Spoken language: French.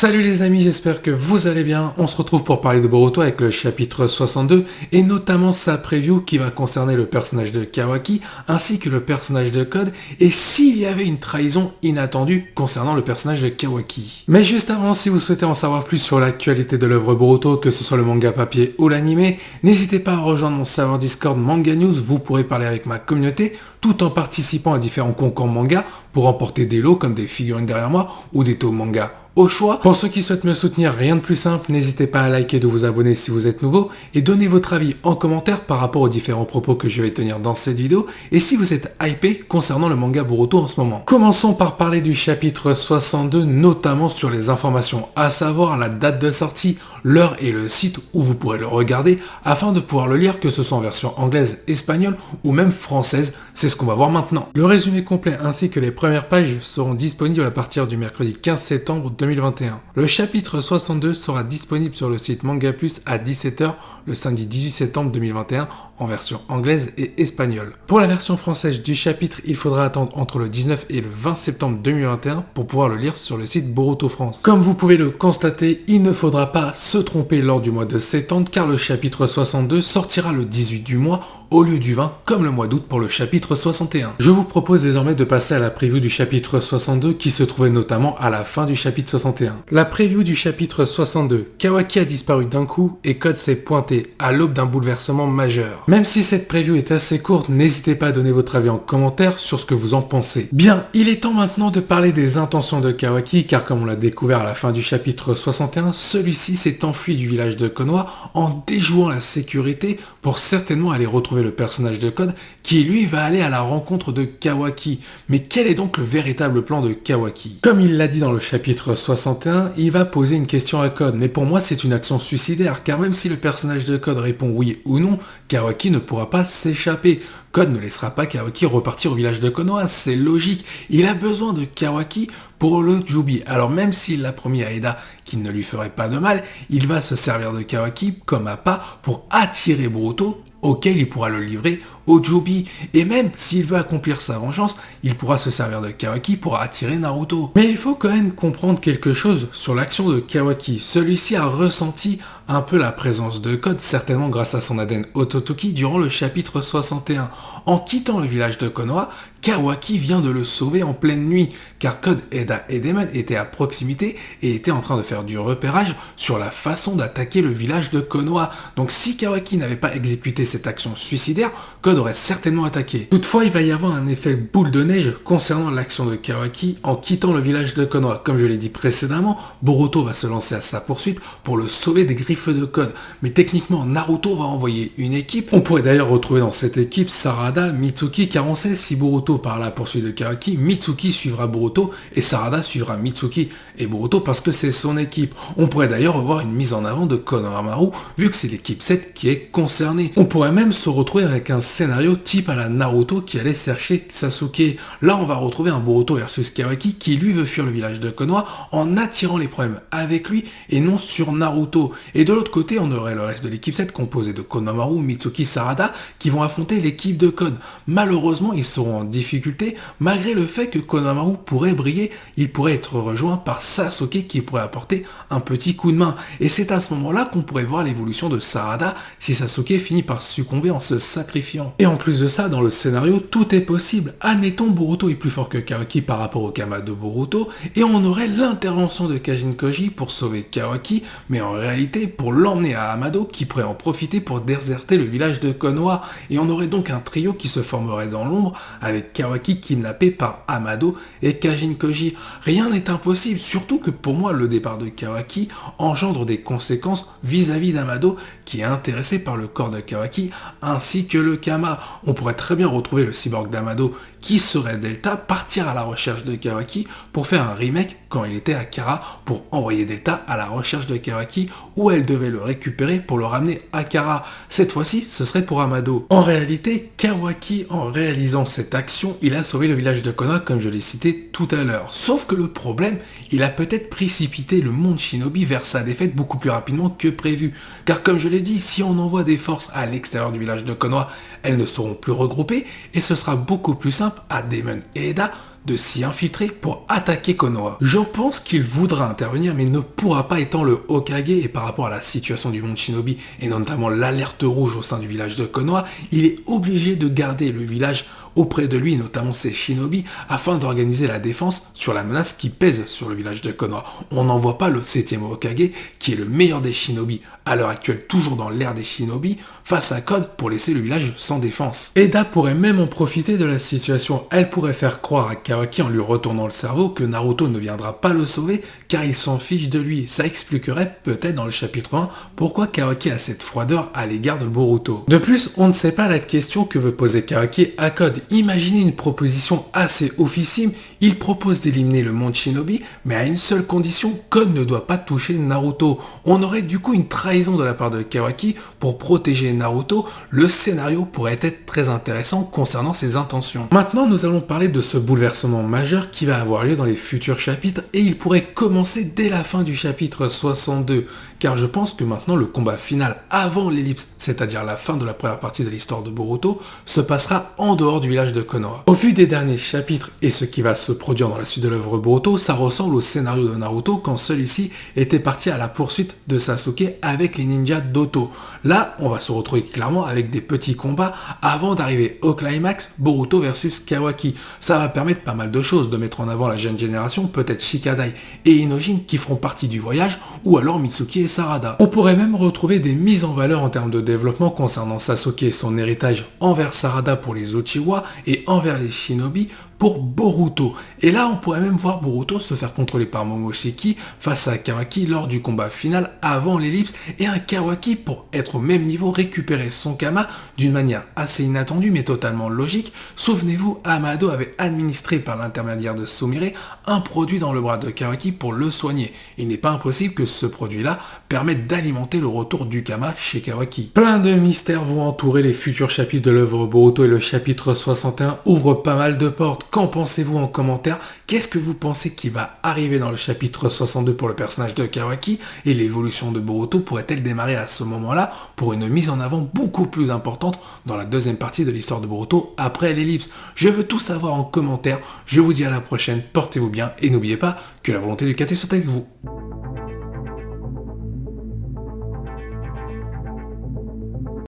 Salut les amis, j'espère que vous allez bien. On se retrouve pour parler de Boruto avec le chapitre 62 et notamment sa preview qui va concerner le personnage de Kawaki ainsi que le personnage de Code et s'il y avait une trahison inattendue concernant le personnage de Kawaki. Mais juste avant, si vous souhaitez en savoir plus sur l'actualité de l'œuvre Boruto, que ce soit le manga papier ou l'anime, n'hésitez pas à rejoindre mon serveur Discord Manga News, vous pourrez parler avec ma communauté tout en participant à différents concours manga pour remporter des lots comme des figurines derrière moi ou des tomes manga au choix. Pour ceux qui souhaitent me soutenir, rien de plus simple, n'hésitez pas à liker et de vous abonner si vous êtes nouveau et donnez votre avis en commentaire par rapport aux différents propos que je vais tenir dans cette vidéo et si vous êtes hypé concernant le manga Boruto en ce moment. Commençons par parler du chapitre 62, notamment sur les informations, à savoir la date de sortie, l'heure et le site où vous pourrez le regarder afin de pouvoir le lire, que ce soit en version anglaise, espagnole ou même française, c'est ce qu'on va voir maintenant. Le résumé complet ainsi que les premières pages seront disponibles à partir du mercredi 15 septembre 2021. Le chapitre 62 sera disponible sur le site Manga Plus à 17h le samedi 18 septembre 2021 en version anglaise et espagnole. Pour la version française du chapitre, il faudra attendre entre le 19 et le 20 septembre 2021 pour pouvoir le lire sur le site Boruto France. Comme vous pouvez le constater, il ne faudra pas se tromper lors du mois de septembre car le chapitre 62 sortira le 18 du mois au lieu du 20 comme le mois d'août pour le chapitre 61. Je vous propose désormais de passer à la preview du chapitre 62 qui se trouvait notamment à la fin du chapitre 61. La preview du chapitre 62. Kawaki a disparu d'un coup et Code s'est pointé à l'aube d'un bouleversement majeur. Même si cette preview est assez courte, n'hésitez pas à donner votre avis en commentaire sur ce que vous en pensez. Bien, il est temps maintenant de parler des intentions de Kawaki car comme on l'a découvert à la fin du chapitre 61, celui-ci s'est enfui du village de Konoha en déjouant la sécurité pour certainement aller retrouver le personnage de Code qui lui va aller à la rencontre de Kawaki. Mais quel est donc le véritable plan de Kawaki? Comme il l'a dit dans le chapitre 61, il va poser une question à Code, mais pour moi c'est une action suicidaire car même si le personnage de Code répond oui ou non, Kawaki ne pourra pas s'échapper. Code ne laissera pas Kawaki repartir au village de Konoha, c'est logique. Il a besoin de Kawaki pour le Jubi. Alors même s'il l'a promis à Eda qu'il ne lui ferait pas de mal, il va se servir de Kawaki comme appât pour attirer Boruto, auquel il pourra le livrer au Jubi. Et même s'il veut accomplir sa vengeance, il pourra se servir de Kawaki pour attirer Naruto. Mais il faut quand même comprendre quelque chose sur l'action de Kawaki. Celui-ci a ressenti un peu la présence de Code, certainement grâce à son ADN Ototoki durant le chapitre 61. En quittant le village de Konoha, Kawaki vient de le sauver en pleine nuit, car Code, Eda et Demon étaient à proximité et étaient en train de faire du repérage sur la façon d'attaquer le village de Konoha. Donc si Kawaki n'avait pas exécuté cette action suicidaire, Code aurait certainement attaqué. Toutefois, il va y avoir un effet boule de neige concernant l'action de Kawaki en quittant le village de Konoha. Comme je l'ai dit précédemment, Boruto va se lancer à sa poursuite pour le sauver des griffes de Code. Mais techniquement, Naruto va envoyer une équipe. On pourrait d'ailleurs retrouver dans cette équipe Sarada, Mitsuki, car on sait si Boruto part à la poursuite de Kawaki, Mitsuki suivra Boruto et Sarada suivra Mitsuki et Boruto parce que c'est son équipe. On pourrait d'ailleurs revoir une mise en avant de Konohamaru vu que c'est l'équipe 7 qui est concernée. On pourrait même se retrouver avec un scénario type à la Naruto qui allait chercher Sasuke. Là, on va retrouver un Boruto versus Kawaki qui lui veut fuir le village de Konoha en attirant les problèmes avec lui et non sur Naruto. Et de l'autre côté, on aurait le reste de l'équipe 7 composée de Konohamaru, Mitsuki, Sarada qui vont affronter l'équipe de Code. Malheureusement, ils seront en difficulté malgré le fait que Konohamaru pourrait briller, il pourrait être rejoint par Sasuke qui pourrait apporter un petit coup de main. Et c'est à ce moment-là qu'on pourrait voir l'évolution de Sarada si Sasuke finit par succomber en se sacrifiant. Et en plus de ça, dans le scénario, tout est possible. Admettons Boruto est plus fort que Kawaki par rapport au Kama de Boruto et on aurait l'intervention de Kajin Koji pour sauver Kawaki, mais en réalité pour l'emmener à Amado qui pourrait en profiter pour déserter le village de Konoha. Et on aurait donc un trio qui se formerait dans l'ombre avec Kawaki kidnappé par Amado et Kajin Koji. Rien n'est impossible, surtout que pour moi le départ de Kawaki engendre des conséquences vis-à-vis d'Amado qui est intéressé par le corps de Kawaki ainsi que le Kama. On pourrait très bien retrouver le cyborg d'Amado qui serait Delta partir à la recherche de Kawaki pour faire un remake quand il était à Kara pour envoyer Delta à la recherche de Kawaki où elle devait le récupérer pour le ramener à Kara. Cette fois-ci, ce serait pour Amado. En réalité, Kawaki, en réalisant cette action, il a sauvé le village de Konoha comme je l'ai cité tout à l'heure. Sauf que le problème, il a peut-être précipité le monde Shinobi vers sa défaite beaucoup plus rapidement que prévu. Car comme je l'ai dit, si on envoie des forces à l'extérieur du village de Konoha, elles ne seront plus regroupées et ce sera beaucoup plus simple à Demon et Eda de s'y infiltrer pour attaquer Konoha. Je pense qu'il voudra intervenir mais ne pourra pas étant le Hokage, et par rapport à la situation du monde Shinobi et notamment l'alerte rouge au sein du village de Konoha, il est obligé de garder le village auprès de lui, notamment ses shinobi, afin d'organiser la défense sur la menace qui pèse sur le village de Konoha. On n'envoie pas le 7e Hokage, qui est le meilleur des shinobi, à l'heure actuelle toujours dans l'ère des shinobi, face à Code pour laisser le village sans défense. Eda pourrait même en profiter de la situation. Elle pourrait faire croire à Kawaki en lui retournant le cerveau que Naruto ne viendra pas le sauver car il s'en fiche de lui. Ça expliquerait peut-être dans le chapitre 1 pourquoi Kawaki a cette froideur à l'égard de Boruto. De plus, on ne sait pas la question que veut poser Kawaki à Code. Imaginez une proposition assez oufissime, il propose d'éliminer le monde Shinobi, mais à une seule condition, Code ne doit pas toucher Naruto. On aurait du coup une trahison de la part de Kawaki pour protéger Naruto. Le scénario pourrait être très intéressant concernant ses intentions. Maintenant, nous allons parler de ce bouleversement majeur qui va avoir lieu dans les futurs chapitres, et il pourrait commencer dès la fin du chapitre 62, car je pense que maintenant le combat final avant l'ellipse, c'est-à-dire la fin de la première partie de l'histoire de Boruto, se passera en dehors du village de Konoha. Au vu des derniers chapitres et ce qui va se produire dans la suite de l'œuvre Boruto, ça ressemble au scénario de Naruto quand celui-ci était parti à la poursuite de Sasuke avec les ninjas d'Oto. Là, on va se retrouver clairement avec des petits combats avant d'arriver au climax, Boruto versus Kawaki. Ça va permettre pas mal de choses, de mettre en avant la jeune génération, peut-être Shikadai et Inojin qui feront partie du voyage, ou alors Mitsuki et Sarada. On pourrait même retrouver des mises en valeur en termes de développement concernant Sasuke et son héritage envers Sarada pour les Uchiwa et envers les Shinobi pour Boruto. Et là, on pourrait même voir Boruto se faire contrôler par Momoshiki face à Kawaki lors du combat final avant l'ellipse, et un Kawaki pour être au même niveau récupérer son Kama d'une manière assez inattendue mais totalement logique. Souvenez-vous, Amado avait administré par l'intermédiaire de Sumire un produit dans le bras de Kawaki pour le soigner. Il n'est pas impossible que ce produit-là permette d'alimenter le retour du Kama chez Kawaki. Plein de mystères vont entourer les futurs chapitres de l'œuvre Boruto, et le chapitre 61 ouvre pas mal de portes. Qu'en pensez-vous en commentaire? Qu'est-ce que vous pensez qui va arriver dans le chapitre 62 pour le personnage de Kawaki? Et l'évolution de Boruto pourrait-elle démarrer à ce moment-là pour une mise en avant beaucoup plus importante dans la deuxième partie de l'histoire de Boruto après l'ellipse? Je veux tout savoir en commentaire. Je vous dis à la prochaine, portez-vous bien et n'oubliez pas que la volonté du Kate soit avec vous.